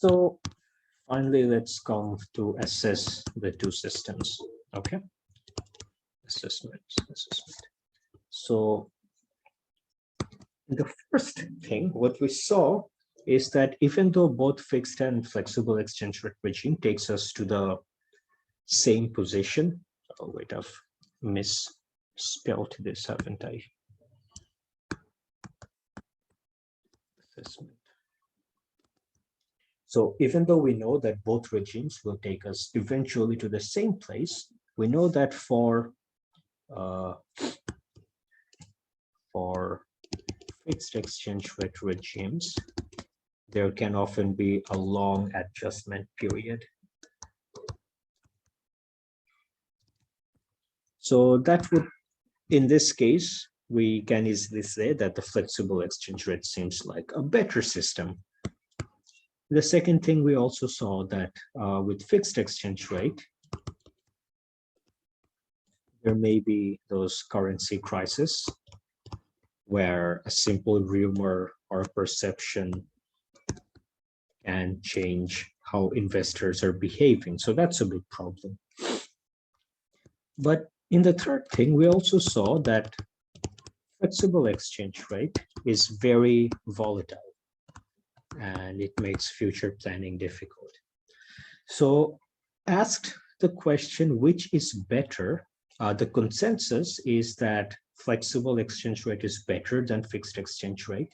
So finally, let's come to assess the two systems. Okay, assessment. So the first thing, what we saw is that even though both fixed and flexible exchange rate regime takes us to the same position, oh wait, I've misspelled this, haven't I? Assessment. So even though we know that both regimes will take us eventually to the same place, we know that for fixed exchange rate regimes, there can often be a long adjustment period. So that would, in this case, we can easily say that the flexible exchange rate seems like a better system. The second thing, we also saw that with fixed exchange rate, there may be those currency crises where a simple rumor or perception can change how investors are behaving. So that's a big problem. But in the third thing, we also saw that flexible exchange rate is very volatile and it makes future planning difficult. So asked the question, which is better? The consensus is that flexible exchange rate is better than fixed exchange rate.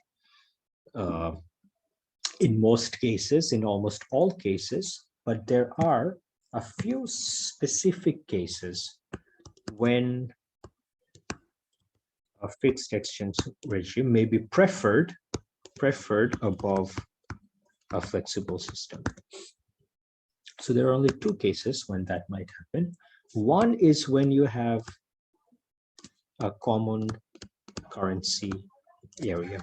In most cases, in almost all cases, but there are a few specific cases when a fixed exchange regime may be preferred above a flexible system. So there are only two cases when that might happen. One is when you have a common currency area.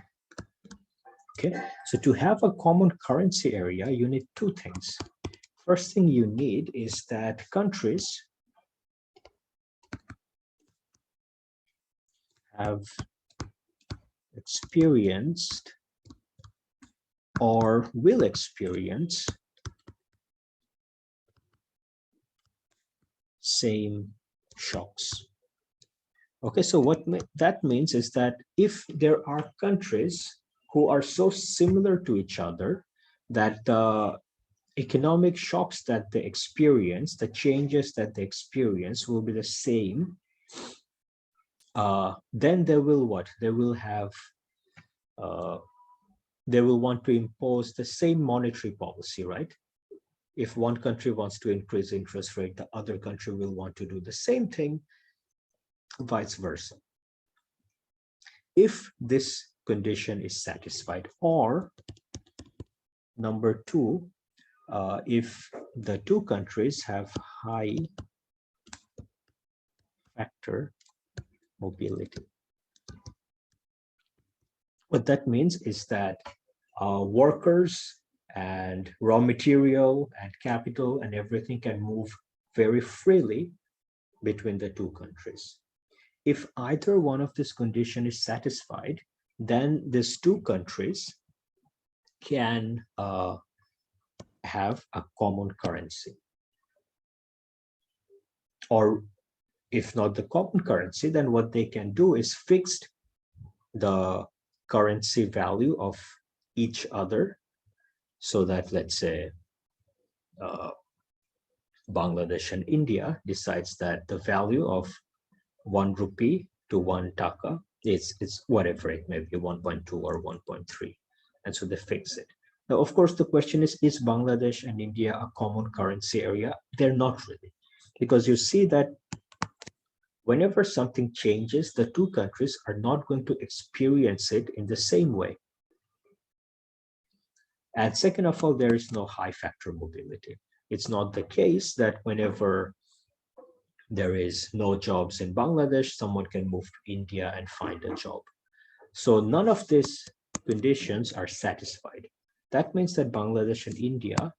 Okay, so to have a common currency area, you need two things. First thing you need is that countries have experienced or will experience same shocks. Okay, so what that means is that if there are countries who are so similar to each other that the economic shocks that they experience, the changes that they experience will be the same, then they will what? They will have, they will want to impose the same monetary policy, right? If one country wants to increase interest rate, the other country will want to do the same thing, vice versa. If this condition is satisfied, or number two, if the two countries have high factor mobility. What that means is that workers and raw material and capital and everything can move very freely between the two countries. If either one of this condition is satisfied, then these two countries can have a common currency. Or if not the common currency, then what they can do is fix the currency value of each other, so that, let's say, Bangladesh and India decides that the value of 1 rupee to 1 taka is whatever it may be, 1.2 or 1.3, and so they fix it. Now, of course, the question is Bangladesh and India a common currency area? They're not really, because you see that whenever something changes, the two countries are not going to experience it in the same way. And second of all, there is no high factor mobility. It's not the case that whenever there is no jobs in Bangladesh, someone can move to India and find a job. So none of these conditions are satisfied. That means that Bangladesh and India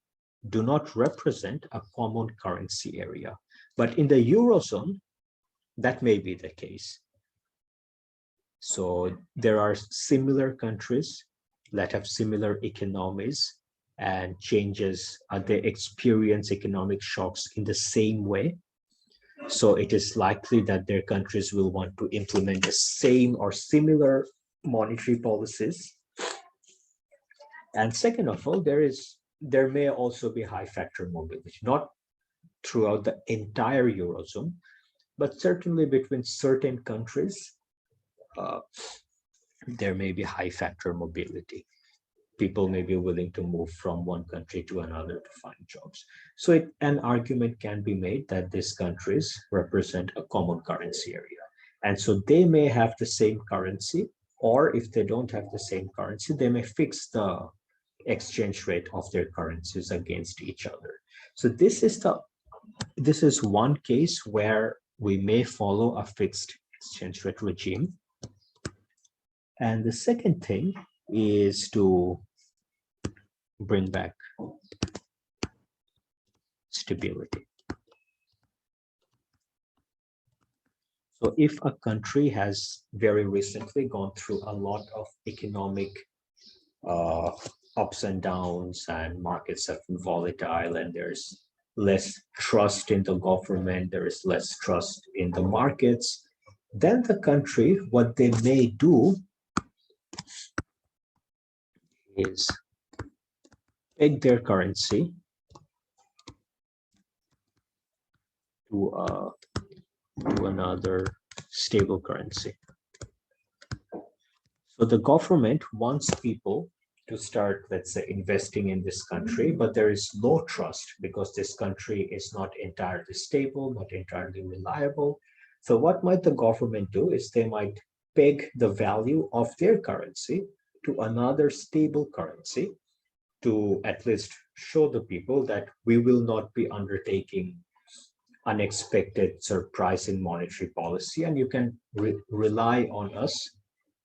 do not represent a common currency area. But in the Eurozone, that may be the case. So there are similar countries that have similar economies and changes, they experience economic shocks in the same way. So it is likely that their countries will want to implement the same or similar monetary policies. And second of all, there may also be high factor mobility, not throughout the entire Eurozone, but certainly between certain countries, there may be high factor mobility. People may be willing to move from one country to another to find jobs. So an argument can be made that these countries represent a common currency area. And so they may have the same currency, or if they don't have the same currency, they may fix the exchange rate of their currencies against each other. So this is one case where we may follow a fixed exchange rate regime. And the second thing is to bring back stability. So if a country has very recently gone through a lot of economic ups and downs, and markets have been volatile, and there's less trust in the government, there is less trust in the markets, then the country, what they may do is peg their currency to another stable currency. So the government wants people to start, let's say, investing in this country, but there is low trust because this country is not entirely stable, not entirely reliable. So what might the government do is they might peg the value of their currency to another stable currency to at least show the people that we will not be undertaking unexpected surprise in monetary policy, and you can rely on us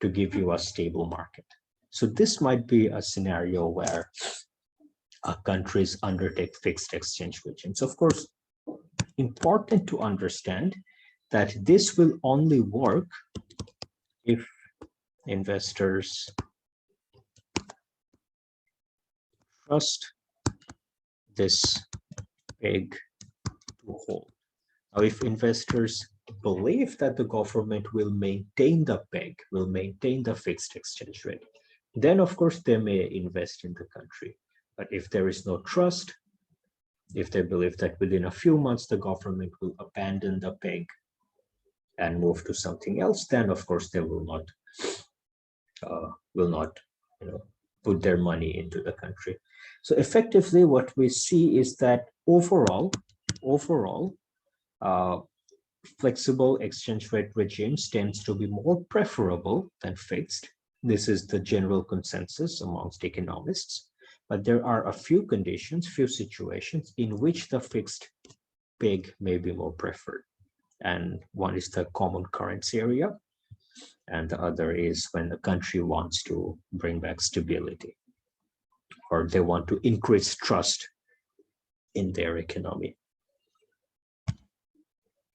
to give you a stable market. So this might be a scenario where countries undertake fixed exchange regimes. Of course, important to understand that this will only work if investors trust this peg to hold. Now, if investors believe that the government will maintain the peg, will maintain the fixed exchange rate, then of course they may invest in the country. But if there is no trust, if they believe that within a few months the government will abandon the peg and move to something else, then of course they will not put their money into the country. So effectively, what we see is that overall, flexible exchange rate regimes tends to be more preferable than fixed. This is the general consensus amongst economists. But there are a few conditions, few situations in which the fixed peg may be more preferred. And one is the common currency area, and the other is when the country wants to bring back stability, or they want to increase trust in their economy.